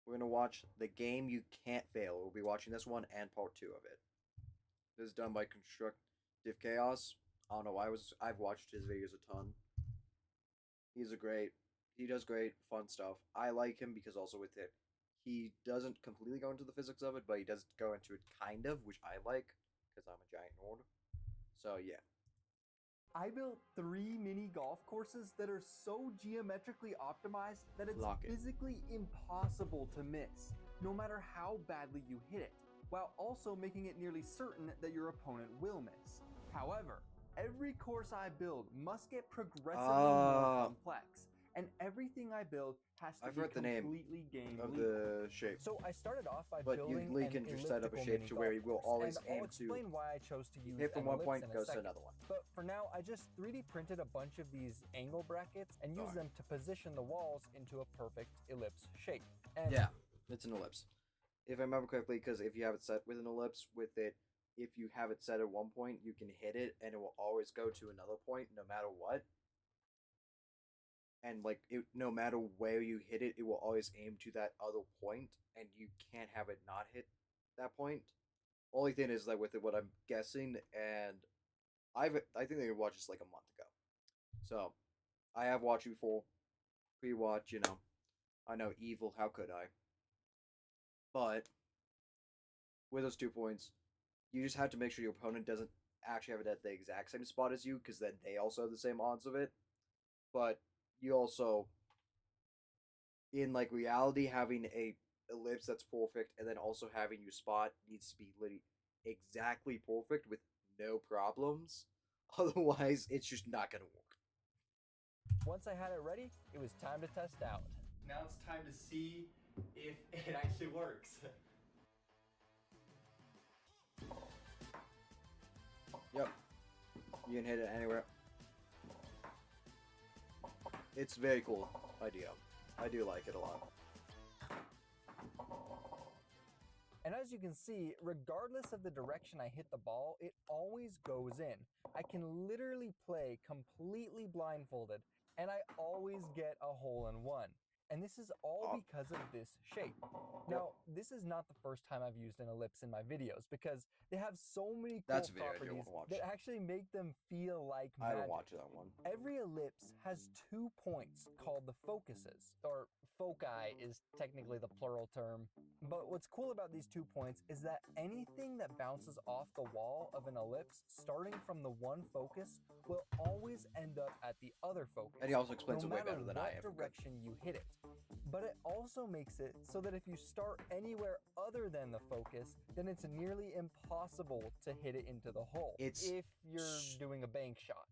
we're gonna watch the game you can't fail. We'll be watching this one and part 2 of it. This is done by Constructive Chaos. I don't know why I've watched his videos a ton. He's a great. He does great fun stuff. I like him because also with it, he doesn't completely go into the physics of it, but he does go into it kind of, which I like because I'm a giant nerd. So yeah. I built 3 mini golf courses that are so geometrically optimized that it's Lock it. physically impossible to miss, no matter how badly you hit it, while also making it nearly certain that your opponent will miss. However, every course I build must get progressively more complex, and everything I build has to be completely game of legal. the shape. So I started off by But building you an can just set up a elliptical shape mini to where golf you will course, always and aim I'll explain to why I chose to use hit from an one ellipse point in and a goes to second. another one. But for now, I just 3D printed a bunch of these angle brackets and used them to position the walls into a perfect ellipse shape. And yeah, it's an ellipse. If I remember correctly, because if you have it set with an ellipse, with it, if you have it set at one point, you can hit it, and it will always go to another point, no matter what. And like, no matter where you hit it, it will always aim to that other point, and you can't have it not hit that point. Only thing is that with it, what I'm guessing, and I think they watched this like a month ago, so I have watched it before, pre-watch. I know evil. How could I? But with those 2 points, you just have to make sure your opponent doesn't actually have it at the exact same spot as you, because then they also have the same odds of it. But you also, in like reality, having a ellipse that's perfect, and then also having your spot needs to be literally exactly perfect with no problems. Otherwise, it's just not gonna work. once I had it ready, it was time to test out. Now it's time to see if it actually works. Yep, you can hit it anywhere. It's a very cool idea. I do like it a lot. And as you can see, regardless of the direction I hit the ball, it always goes in. I can literally play completely blindfolded, and I always get a hole-in-one. And this is all because of this shape. Now, this is not the first time I've used an ellipse in my videos, because they have so many cool properties that actually make them feel like magic. I haven't watched that one. Every ellipse has 2 points called the focuses, or foci is technically the plural term. But what's cool about these 2 points is that anything that bounces off the wall of an ellipse starting from the one focus will always end up at the other focus. And he also explains no it way matter better than what I have. direction you hit it. But it also makes it so that if you start anywhere other than the focus, then it's nearly impossible to hit it into the hole. If you're doing a bank shot.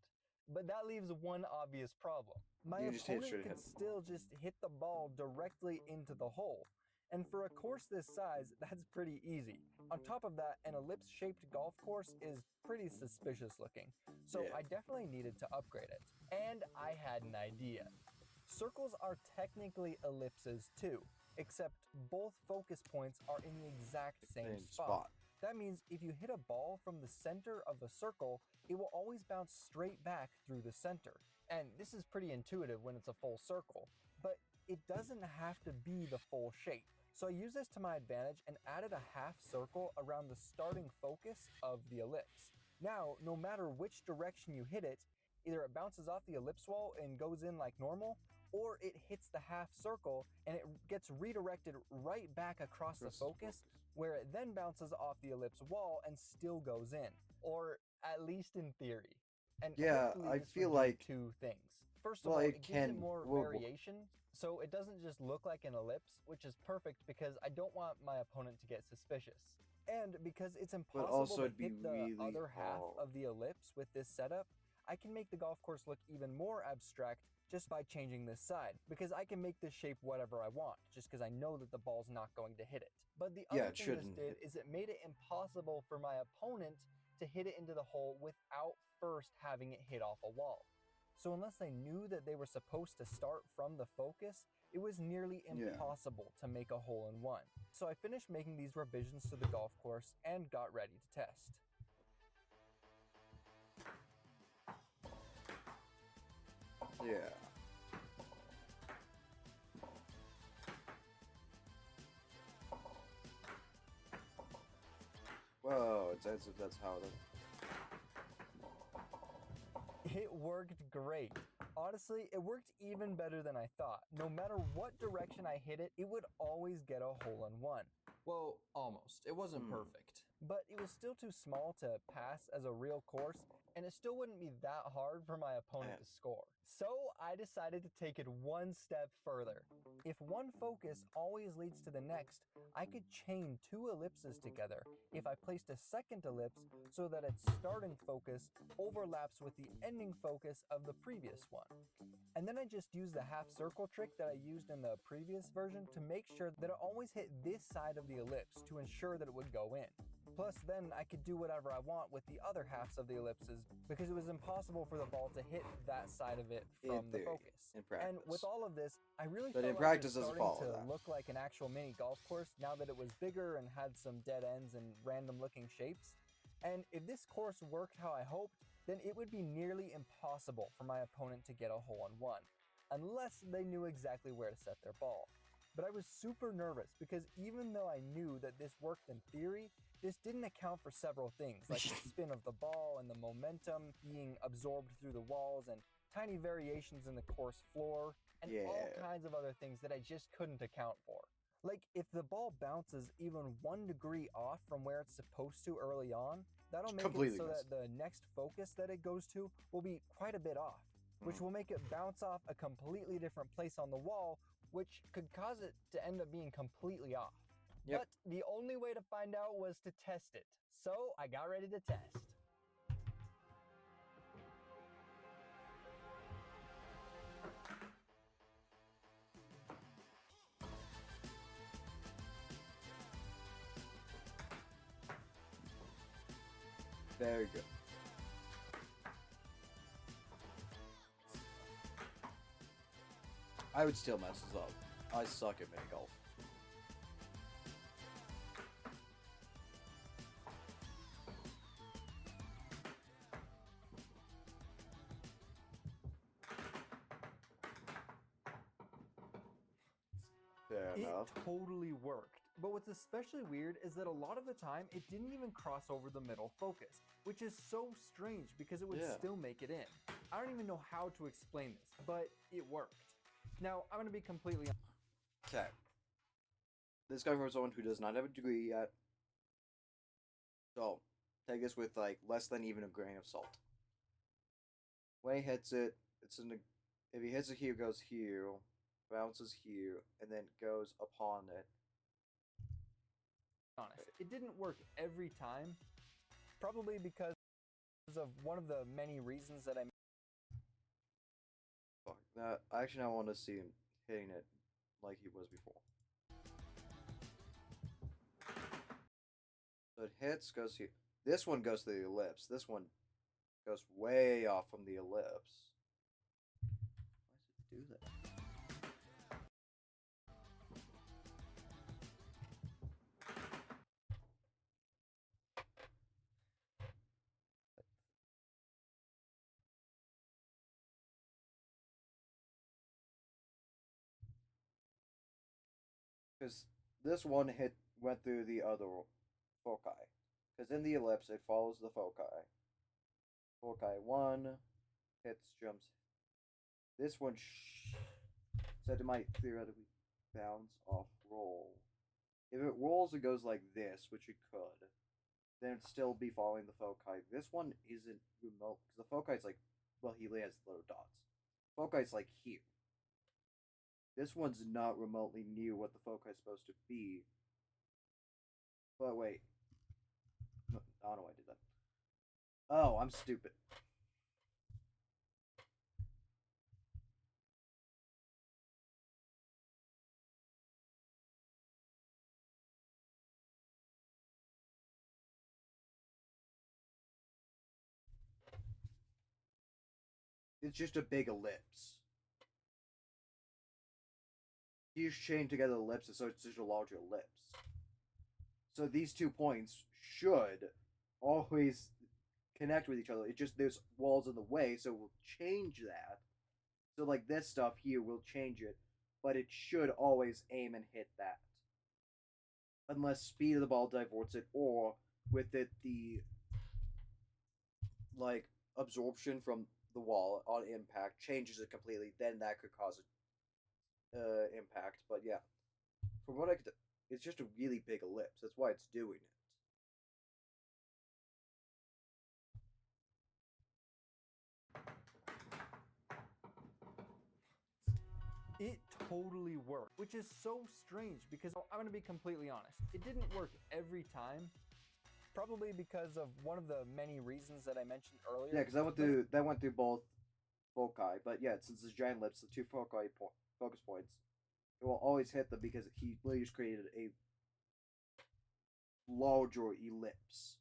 But that leaves one obvious problem. My opponent can still just hit the ball directly into the hole. And for a course this size, that's pretty easy. On top of that, an ellipse-shaped golf course is pretty suspicious looking. So I definitely needed to upgrade it. And I had an idea. Circles are technically ellipses too, except both focus points are in the exact same spot. That means if you hit a ball from the center of a circle, it will always bounce straight back through the center. And this is pretty intuitive when it's a full circle, but it doesn't have to be the full shape. So I used this to my advantage and added a half circle around the starting focus of the ellipse. Now, no matter which direction you hit it, either it bounces off the ellipse wall and goes in like normal, or it hits the half circle and it gets redirected right back across the focus, where it then bounces off the ellipse wall and still goes in, or at least in theory. And yeah, I feel like 2 things. First of all, it gives it more variation, so it doesn't just look like an ellipse, which is perfect because I don't want my opponent to get suspicious. And because it's impossible to hit the other half of the ellipse with this setup, I can make the golf course look even more abstract just by changing this side, because I can make this shape whatever I want, just because I know that the ball's not going to hit it. But the other thing this did is it made it impossible for my opponent to hit it into the hole without first having it hit off a wall. So unless they knew that they were supposed to start from the focus, it was nearly impossible to make a hole-in-one. So I finished making these revisions to the golf course and got ready to test. Yeah. sense if that's how it is. It worked great. Honestly, it worked even better than I thought. No matter what direction I hit it, it would always get a hole-in-one. Well, almost. It wasn't perfect. But it was still too small to pass as a real course, and it still wouldn't be that hard for my opponent to score. So I decided to take it one step further. If one focus always leads to the next, I could chain two ellipses together if I placed a second ellipse so that its starting focus overlaps with the ending focus of the previous one. And then I just used the half circle trick that I used in the previous version to make sure that it always hit this side of the ellipse to ensure that it would go in. Plus then I could do whatever I want with the other halves of the ellipses because it was impossible for the ball to hit that side of it from the focus. In practice. And with all of this, I really But felt in like practice it was doesn't starting follow to that. look like an actual mini golf course now that it was bigger and had some dead ends and random looking shapes. And if this course worked how I hoped, then it would be nearly impossible for my opponent to get a hole-in-one, unless they knew exactly where to set their ball. But I was super nervous because even though I knew that this worked in theory, this didn't account for several things, like the spin of the ball and the momentum being absorbed through the walls and tiny variations in the course floor, and all kinds of other things that I just couldn't account for. Like, if the ball bounces even 1 degree off from where it's supposed to early on, that'll make it so that the next focus that it goes to will be quite a bit off, which will make it bounce off a completely different place on the wall, which could cause it to end up being completely off. But the only way to find out was to test it. So I got ready to test. Very good. I would still mess this up. I suck at mini golf. Fair enough. It totally worked. But what's especially weird is that a lot of the time it didn't even cross over the middle focus, which is so strange because it would still make it in. I don't even know how to explain this, but it worked. Now, I'm going to be completely honest. Okay. This guy from someone who does not have a degree yet. So, take this with like less than even a grain of salt. When he hits it, it's in the. If he hits it here, goes here, bounces here, and then goes upon it. Honest. It didn't work every time, probably because of one of the many reasons that I. Fuck that. Actually, I want to see him hitting it like he was before. So it hits, goes here. This one goes to the ellipse. This one goes way off from the ellipse. Why does it do that? Because this one went through the other foci. Because in the ellipse, it follows the foci. Foci 1, hits, jumps. This one said it might theoretically bounce off roll. If it rolls, it goes like this, which it could. Then it'd still be following the foci. This one isn't remote, because the foci is like, well, he has little dots. Foci is like here. This one's not remotely near what the foci is supposed to be. But wait. No, I don't know why I did that. Oh, I'm stupid. It's just a big ellipse. You just chain together ellipses, so it's just a larger ellipse. So these 2 points should always connect with each other. It just, there's walls in the way, so we'll change that. So like this stuff here, we'll change it, but it should always aim and hit that. Unless speed of the ball diverts it, or with it, the like absorption from the wall on impact changes it completely, then that could cause impact. But yeah, from what I could, it's just a really big ellipse. That's why it's doing it. It totally worked, which is so strange because I'm going to be completely honest. It didn't work every time, probably because of one of the many reasons that I mentioned earlier. Yeah, because that went through both foci, but yeah, since it's giant ellipse, the two focus points, it will always hit them because he literally just created a larger ellipse.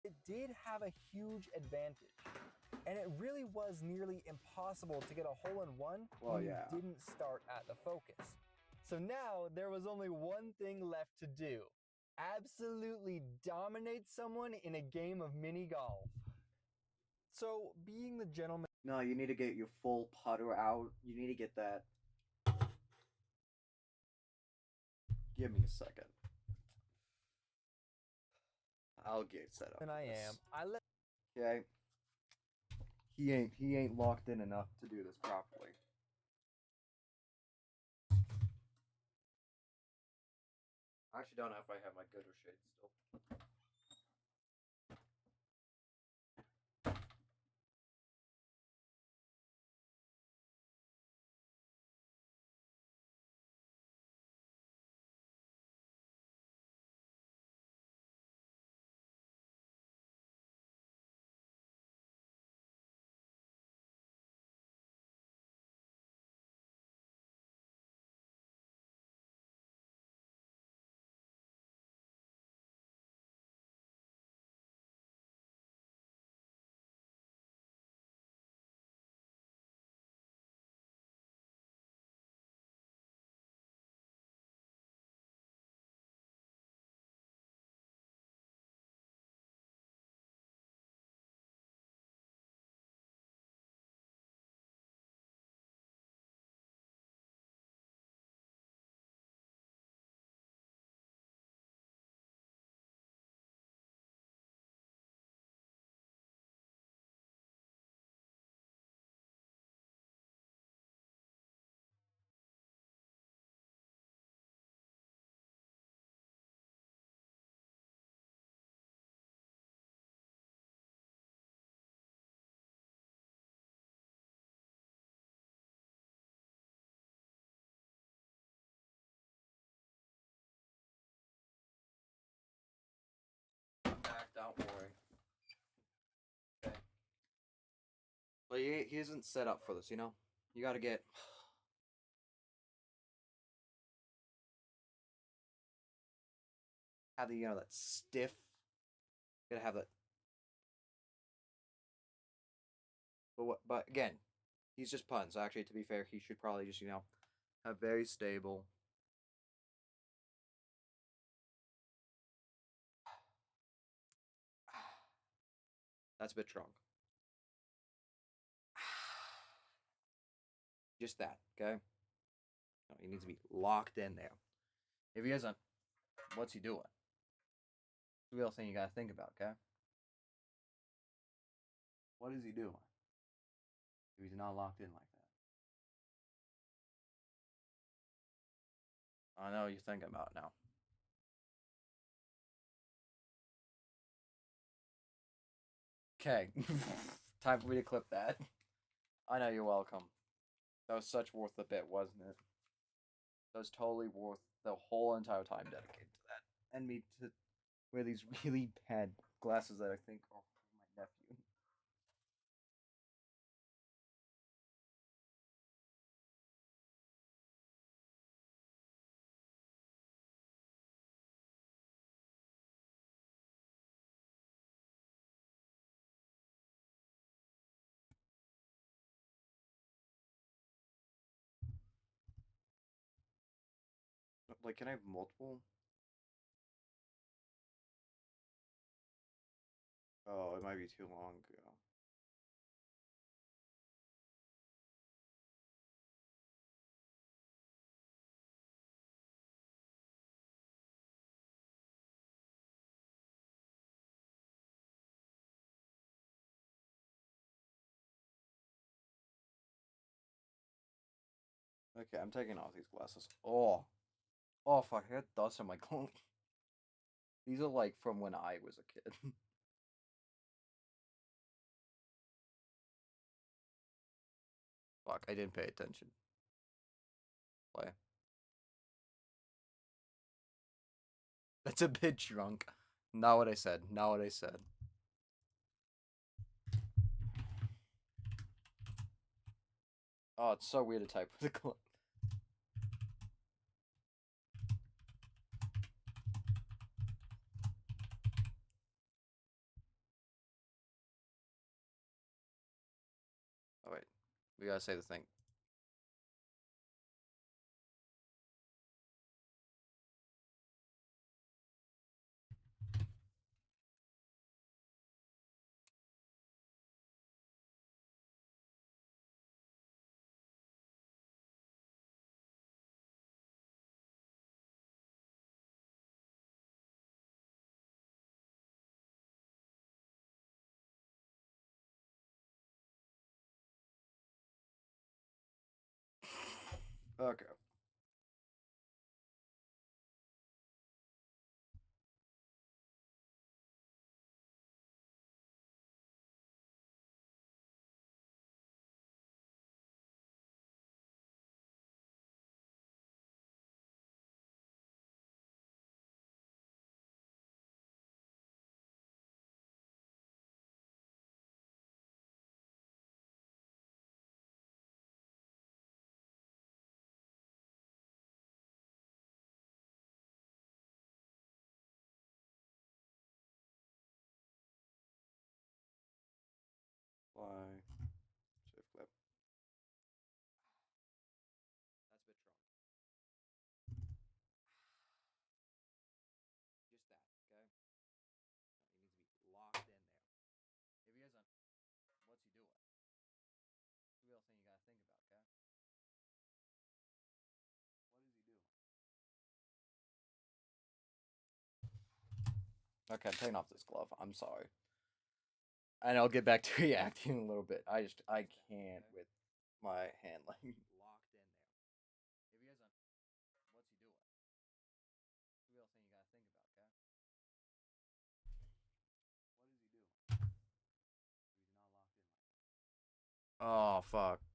It did have a huge advantage, and it really was nearly impossible to get a hole-in-one when you didn't start at the focus. So now there was only one thing left to do. Absolutely dominate someone in a game of mini golf. So, being the gentleman... No, you need to get your full putter out. You need to get that. Give me a second. I'll get set up. And I am. Okay. He ain't locked in enough to do this properly. I actually don't know if I have my gooder shades still. I'm back, don't worry. Okay. But he isn't set up for this, you know? You gotta get... have the, that stiff... You gotta have that... But again, he's just putting, so actually, to be fair, he should probably just, have very stable... That's a bit strong. Just that, okay? No, he needs to be locked in there. If he isn't, what's he doing? It's the real thing you gotta think about, okay? What is he doing if he's not locked in like that? I know you're thinking about it now. Okay. Time for me to clip that. I know, you're welcome. That was such worth the bit, wasn't it? That was totally worth the whole entire time dedicated to that. And me to wear these really bad glasses that I think are for my nephew. Like, can I have multiple? Oh, it might be too long ago. Okay, I'm taking off these glasses. Oh. Oh, fuck, I got dust on my clothes. These are like from when I was a kid. Fuck, I didn't pay attention. Play. That's a bit drunk. Not what I said. Not what I said. Oh, it's so weird to type with a clip. Oh, wait. We gotta say the thing. Okay. Why? Save clip. That's a bit strong. Just that, okay? You need to be locked in there. If he isn't, what's he doing? It's the real thing you gotta think about, okay? What is he doing? Okay, I'm taking off this glove. I'm sorry. And I'll get back to reacting in a little bit. I can't with my hand like locked in there. If he isn't, what's he doing? It's the real thing you gotta think about, okay? What is he doing? He's not locked in like that. Oh fuck. That's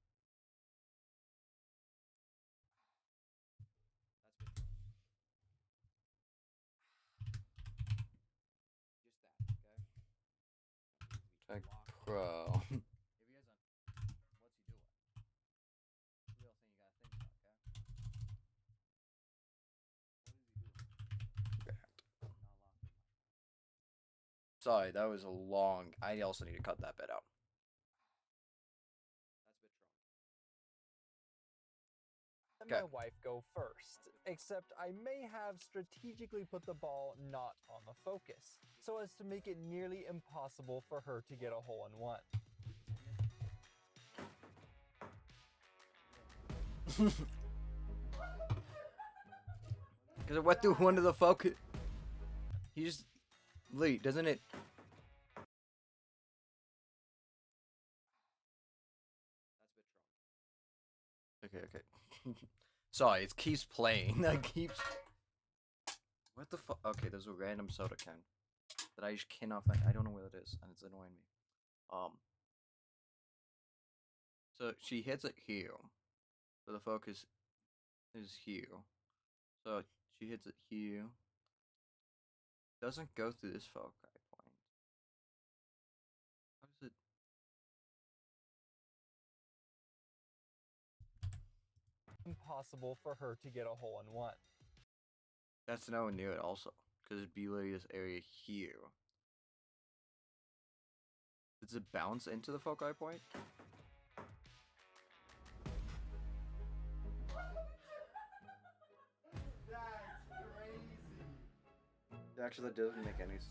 bit strong. Just that, okay? Tech Pro. If he isn't, what's he doing? It's the real thing you gotta think about, okay? What is he doing? Not locked in. Sorry, that was a long. I also need to cut that bit out. That's a bit strong. Let my wife go first, except I may have strategically put the ball not on the focus, so as to make it nearly impossible for her to get a hole-in-one. Because it went through one of the focus. He just. Lee, doesn't it? That's a bit strong. Okay. Sorry, it keeps playing. That keeps. What the fuck? Okay, there's a random soda can that I just cannot find. I don't know where it is, and it's annoying me. So she hits it here. So the focus is here. So she hits it here. Doesn't go through this foci point. How does it? Impossible for her to get a hole-in-one. That's nowhere near it also. Because it'd be like this area here. Does it bounce into the foci point? That's crazy. Actually, that doesn't make any sense.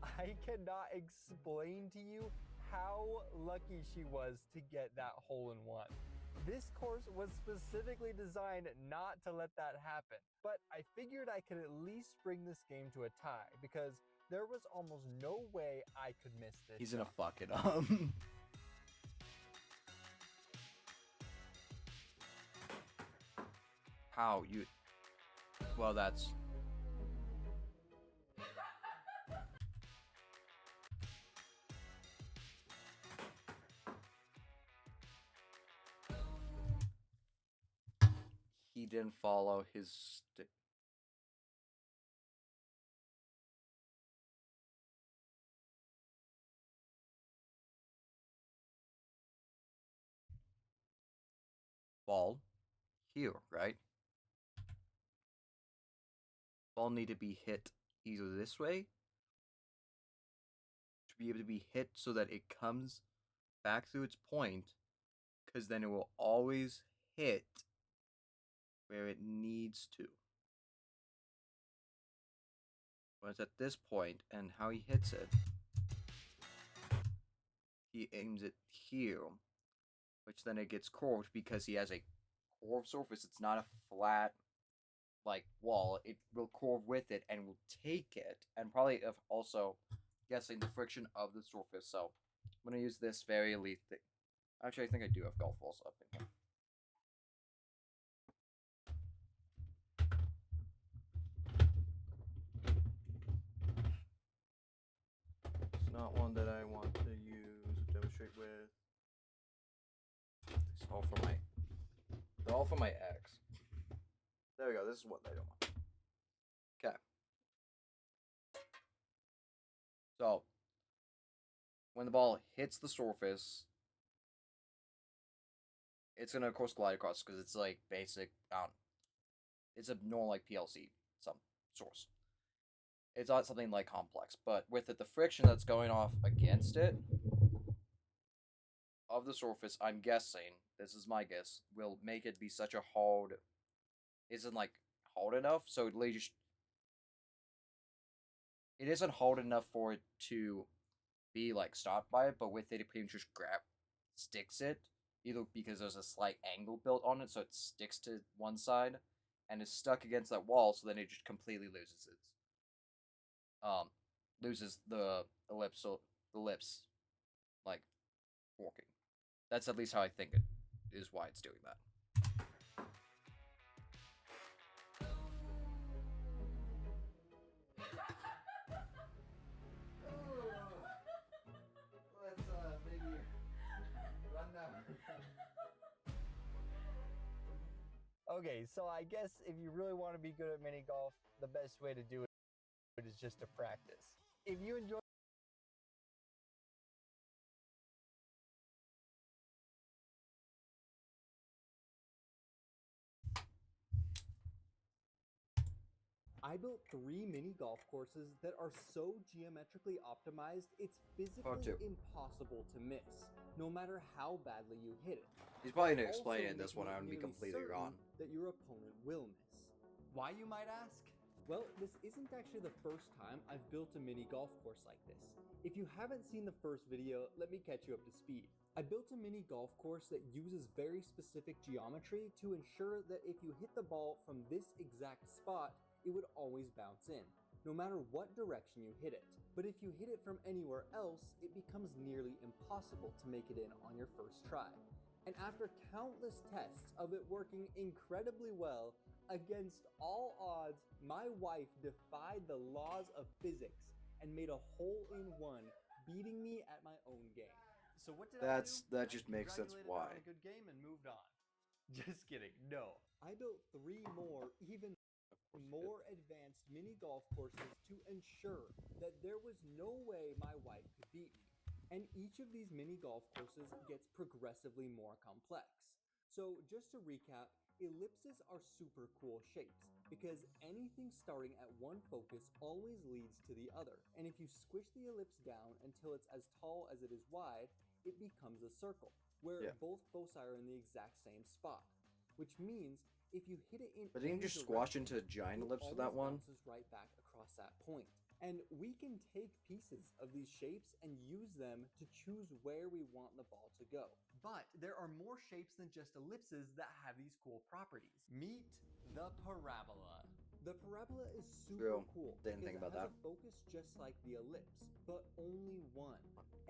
I cannot explain to you how lucky she was to get that hole-in-one. This course was specifically designed not to let that happen, but I figured I could at least bring this game to a tie because there was almost no way I could miss this. He's gonna fuck it up. how you... Well, that's... He didn't follow his stick. Ball here, right? Ball need to be hit either this way to be able to be hit so that it comes back through its point, because then it will always hit where it needs to. When it's at this point, and how he hits it, he aims it here, which then it gets curved because he has a curved surface. It's not a flat like wall. It will curve with it and will take it, and probably also guessing the friction of the surface. So I'm gonna use this very elite thing. Actually, I think I do have golf balls up in here. It's not one that I want to use or demonstrate with. It's all for my... They're all for my ex. There we go. This is what I don't want. Okay. So, when the ball hits the surface, it's gonna, of course, glide across because it's like basic. It's a normal like PLC some source. It's not something like complex, but with it, the friction that's going off against it of the surface, I'm guessing, this is my guess, will make it be such a hard... Isn't like hard enough, so it isn't hard enough for it to be like stopped by it, but with it pretty much just sticks it, either because there's a slight angle built on it, so it sticks to one side and is stuck against that wall, so then it just completely loses the ellipse, so the lips like working. That's at least how I think it is, why it's doing that. Let's maybe run that. Okay, so I guess if you really want to be good at mini golf, the best way to do it is just to practice. If you enjoy I built 3 mini golf courses that are so geometrically optimized, it's physically impossible to miss, no matter how badly you hit it. He's probably going to explain it in this one, I'm going to be completely wrong. That your opponent will miss. Why, you might ask? Well, this isn't actually the first time I've built a mini golf course like this. If you haven't seen the first video, let me catch you up to speed. I built a mini golf course that uses very specific geometry to ensure that if you hit the ball from this exact spot, it would always bounce in, no matter what direction you hit it. But if you hit it from anywhere else, it becomes nearly impossible to make it in on your first try. And after countless tests of it working incredibly well, against all odds, my wife defied the laws of physics and made a hole-in-one, beating me at my own game. So what did I do? That just makes sense why. A good game and moved on. Just kidding. No. I built 3 more, even more advanced mini golf courses to ensure that there was no way my wife could beat me. And each of these mini golf courses gets progressively more complex. So just to recap, ellipses are super cool shapes because anything starting at one focus always leads to the other. And if you squish the ellipse down until it's as tall as it is wide, it becomes a circle where both foci are in the exact same spot, which means if you hit it in... But didn't you just squash into a giant ellipse for that one? Bounces right back across that point. And we can take pieces of these shapes and use them to choose where we want the ball to go. But there are more shapes than just ellipses that have these cool properties. Meet the parabola. The parabola is super cool. Didn't think about that. It has a focus just like the ellipse, but only one.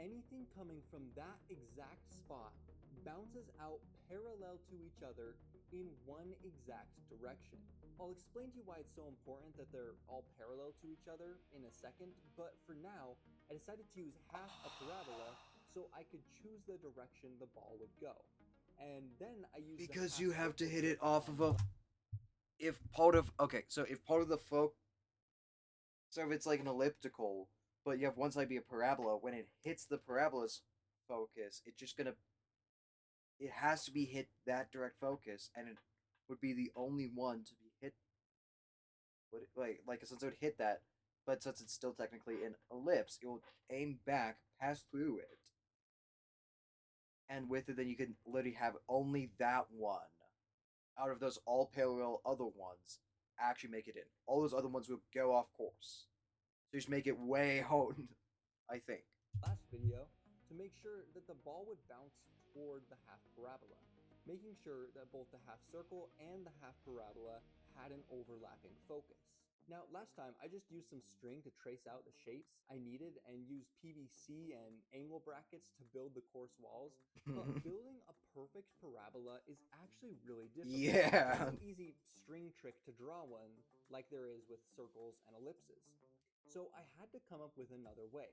Anything coming from that exact spot bounces out parallel to each other in one exact direction. I'll explain to you why it's so important that they're all parallel to each other in a second, but for now, I decided to use half a parabola so I could choose the direction the ball would go. And then I used because you have to hit it off of a... If part of... Okay, so if part of the so if it's like an elliptical, but you have one side be a parabola, when it hits the parabola's focus, it's just gonna... It has to be hit that direct focus, and it would be the only one to be hit. Since it would hit that, but since it's still technically an ellipse, it will aim back, pass through it, and with it, then you can literally have only that one out of those all parallel other ones actually make it in. All those other ones will go off course. So just make it way home, I think. Last video to make sure that the ball would bounce toward the half parabola, making sure that both the half circle and the half parabola had an overlapping focus. Now, last time I just used some string to trace out the shapes I needed and used PVC and angle brackets to build the course walls, but building a perfect parabola is actually really difficult. Yeah. There's no easy string trick to draw one like there is with circles and ellipses. So I had to come up with another way.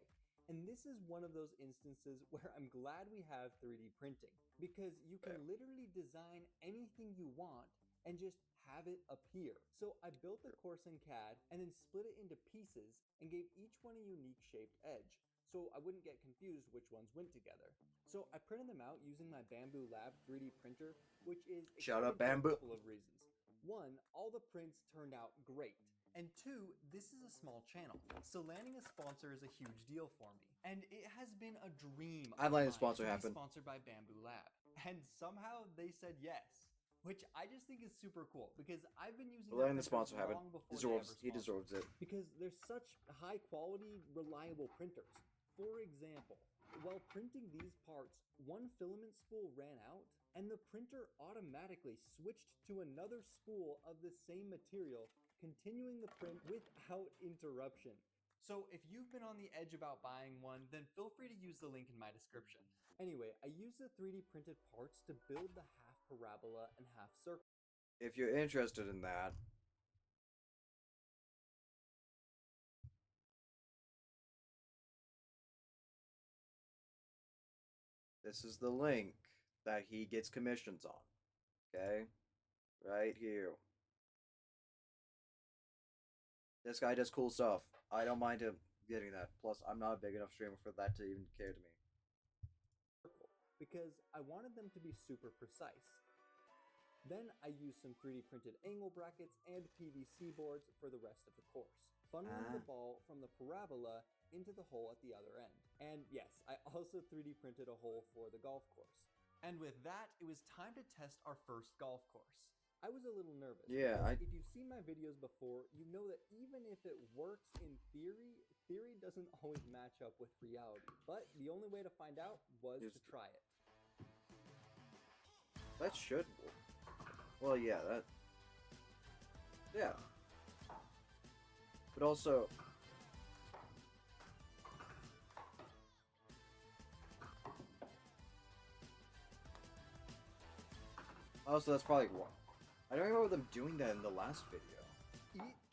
And this is one of those instances where I'm glad we have 3D printing, because you can literally design anything you want and just have it appear. So I built the course in CAD and then split it into pieces and gave each one a unique shaped edge, so I wouldn't get confused which ones went together. So I printed them out using my Bamboo Lab 3D printer, which is Shout out exciting Bamboo. for a couple of reasons. One, all the prints turned out great. And two, this is a small channel, so landing a sponsor is a huge deal for me. And it has been a dream I'd let a mine sponsor to be happen. sponsored by Bamboo Lab. And somehow they said yes, which I just think is super cool, because I've been using Letting that the sponsor happen. long before He deserves it. because they're such high quality, reliable printers. For example, while printing these parts, one filament spool ran out, and the printer automatically switched to another spool of the same material, continuing the print without interruption. So if you've been on the edge about buying one, then feel free to use the link in my description. Anyway, I used the 3D printed parts to build the half parabola and half circle. If you're interested in that, this is the link that he gets commissions on. Okay? Right here. This guy does cool stuff. I don't mind him getting that. Plus, I'm not a big enough streamer for that to even care to me. Because I wanted them to be super precise. Then I used some 3D printed angle brackets and PVC boards for the rest of the course, funneling the ball from the parabola into the hole at the other end. And yes, I also 3D printed a hole for the golf course. And with that, it was time to test our first golf course. I was a little nervous. Yeah, if you've seen my videos before, you know that even if it works in theory, theory doesn't always match up with reality. But the only way to find out was to try it. That should work. Well, yeah, that... Yeah. But also... Also, that's probably why. I don't remember them doing that in the last video.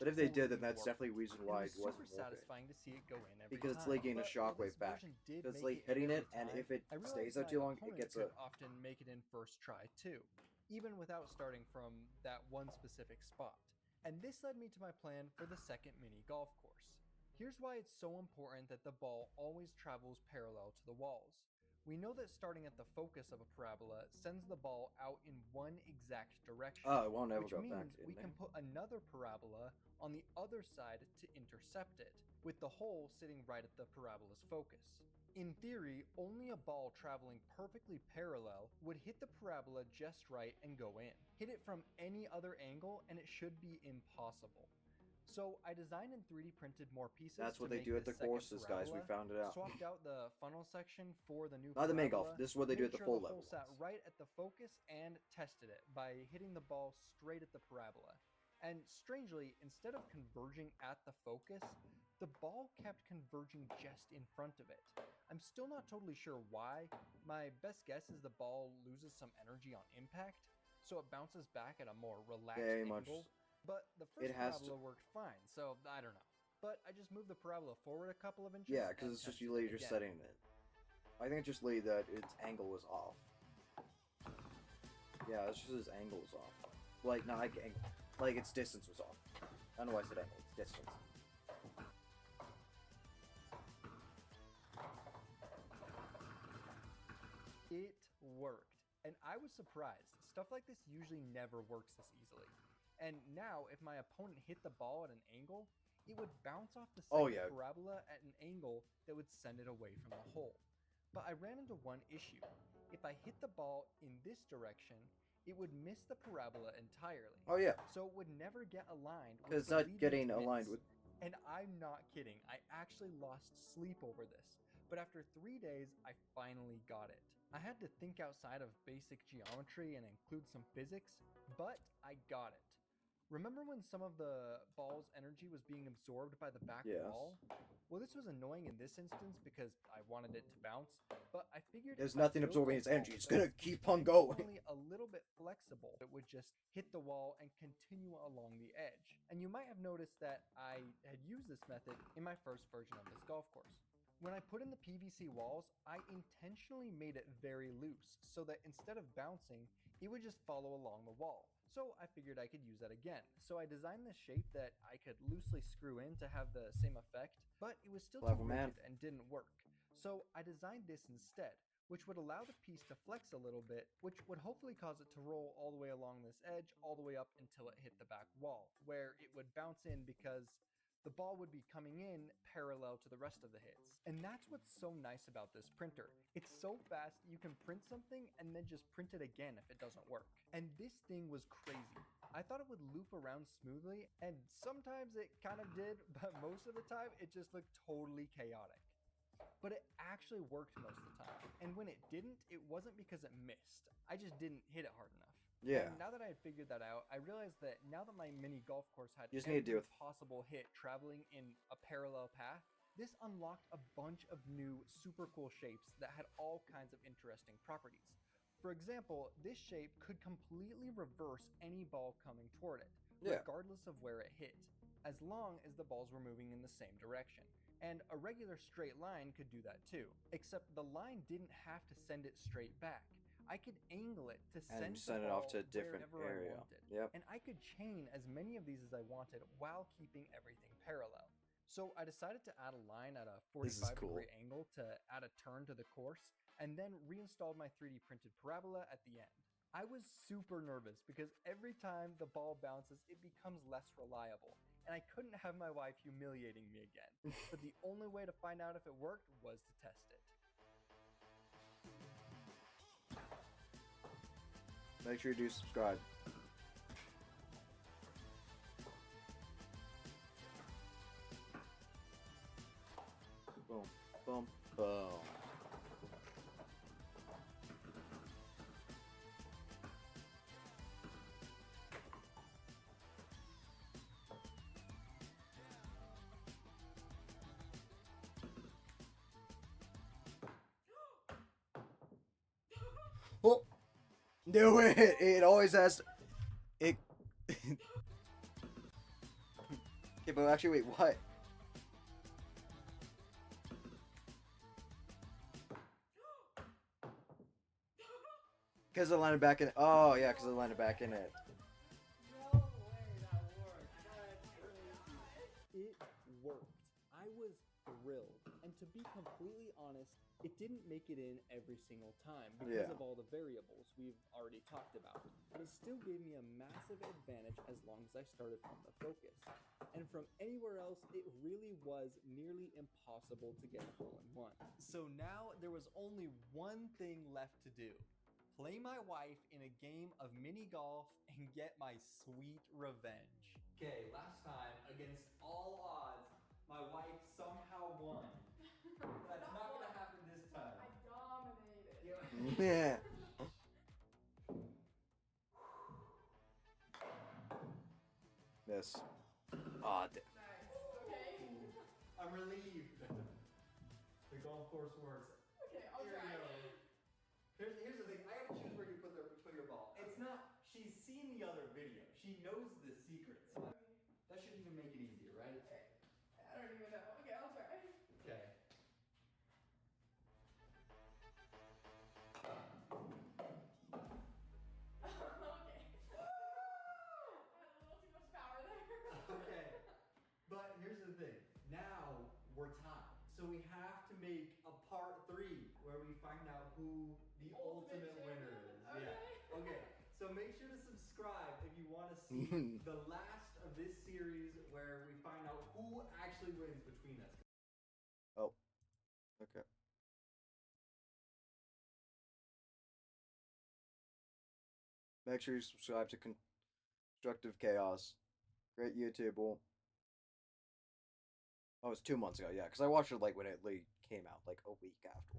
But if they did, then that's definitely a reason why it wasn't satisfying to see it go in every because it's time. like getting a shockwave back. It's like hitting it, and if it stays out too long, it gets a... often make it in first try too, even without starting from that one specific spot. And this led me to my plan for the second mini golf course. Here's why it's so important that the ball always travels parallel to the walls. We know that starting at the focus of a parabola sends the ball out in one exact direction. Oh, it won't ever which go means back in we there. can put another parabola on the other side to intercept it, with the hole sitting right at the parabola's focus. In theory, only a ball traveling perfectly parallel would hit the parabola just right and go in. Hit it from any other angle and it should be impossible. So I designed and 3D printed more pieces. That's what to they make do at the the courses, guys. We parabola, found it out. Swapped out the funnel section for the new Not the main golf. parabola, This is what they do at made the sure full the level hole sat ones. right at the focus, and tested it by hitting the ball straight at the parabola. And strangely, instead of converging at the focus, the ball kept converging just in front of it. I'm still not totally sure why. My best guess is the ball loses some energy on impact. so it bounces back at a more relaxed Very much. angle. But the It first has parabola worked fine, so I don't know. But I just moved the parabola forward a couple of inches. Yeah, because and it's just tested you it later again. setting it. I think just late that its angle was off. Yeah, it's just its angle was off. Like, not like angle. Like, its distance was off. I don't know why I said angle. It's distance. It worked. And I was surprised. Stuff like this usually never works this easily. And now, if my opponent hit the ball at an angle, it would bounce off the second parabola at an angle that would send it away from the hole. But I ran into one issue. If I hit the ball in this direction, it would miss the parabola entirely. Oh yeah. So it would never get aligned. Because it's not getting aligned with... And I'm not kidding. I actually lost sleep over this. But after 3 days, I finally got it. I had to think outside of basic geometry and include some physics, but I got it. Remember when some of the ball's energy was being absorbed by the back wall? Well, this was annoying in this instance because I wanted it to bounce, but I figured there's nothing absorbing its energy. It's gonna keep on going. Only a little bit flexible. It would just hit the wall and continue along the edge. And you might have noticed that I had used this method in my first version of this golf course. When I put in the PVC walls, I intentionally made it very loose so that instead of bouncing, it would just follow along the wall. So I figured I could use that again. So I designed this shape that I could loosely screw in to have the same effect, but it was still too rigid and didn't work. So I designed this instead, which would allow the piece to flex a little bit, which would hopefully cause it to roll all the way along this edge, all the way up until it hit the back wall, where it would bounce in because the ball would be coming in parallel to the rest of the hits. And that's what's so nice about this printer. It's so fast, you can print something and then just print it again if it doesn't work. And this thing was crazy. I thought it would loop around smoothly, and sometimes it kind of did, but most of the time it just looked totally chaotic. But it actually worked most of the time. And when it didn't, it wasn't because it missed. I just didn't hit it hard enough. Yeah. And now that I had figured that out, I realized that now that my mini golf course had every possible hit traveling in a parallel path, this unlocked a bunch of new super cool shapes that had all kinds of interesting properties. For example, this shape could completely reverse any ball coming toward it, regardless of where it hit, as long as the balls were moving in the same direction. And a regular straight line could do that too, except the line didn't have to send it straight back. I could angle it to send it off to a different area. I wanted. And I could chain as many of these as I wanted while keeping everything parallel. So I decided to add a line at a 45-degree angle to add a turn to the course, and then reinstalled my 3D printed parabola at the end. I was super nervous because every time the ball bounces, it becomes less reliable, and I couldn't have my wife humiliating me again. But the only way to find out if it worked was to test it. Make sure you do subscribe. Boom, boom, boom. Oh! Do it! It always has... It... Okay, but actually, wait, what? Because I landed back in it. Oh, yeah, because I landed back in it. No way that worked. That's crazy. It worked. I was thrilled. And to be completely honest, it didn't make it in every single time because of all the variables we've already talked about. But it still gave me a massive advantage as long as I started from the focus. And from anywhere else, it really was nearly impossible to get a hole-in-one. So now there was only one thing left to do. Play my wife in a game of mini golf and get my sweet revenge. Okay, last time, against all odds, my wife somehow won. That's not gonna happen this time. I dominated. Yeah. This. Ah, Nice. Okay. I'm relieved. The golf course works. Okay, I'll Here try. you go. Here's the thing. I gotta choose where you put your ball. It's not she's the other video. She knows the secrets. Okay. That should even make it easier, right? I don't even know. Okay, I'll try. Okay. Okay. I had a little too much power there. Okay. But here's the thing. Now we're tied. So we have to make a part 3 where we find out who the ultimate winner is. Okay. Yeah. Okay. So make sure to subscribe if you want to see the last of this series where we find out who actually wins between us. Oh. Okay. Make sure you subscribe to Constructive Chaos. Great YouTube. Oh, it was 2 months ago, yeah, because I watched it like when it came out, like a week after.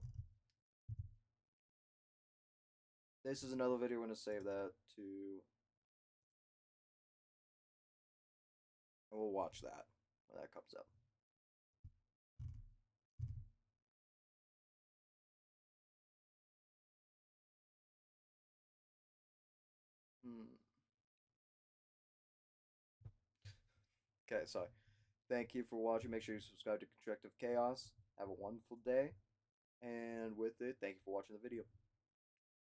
This is another video. I'm gonna save that to, and we'll watch that when that comes up. Okay, so thank you for watching. Make sure you subscribe to Constructive Chaos. Have a wonderful day. And with it, thank you for watching the video.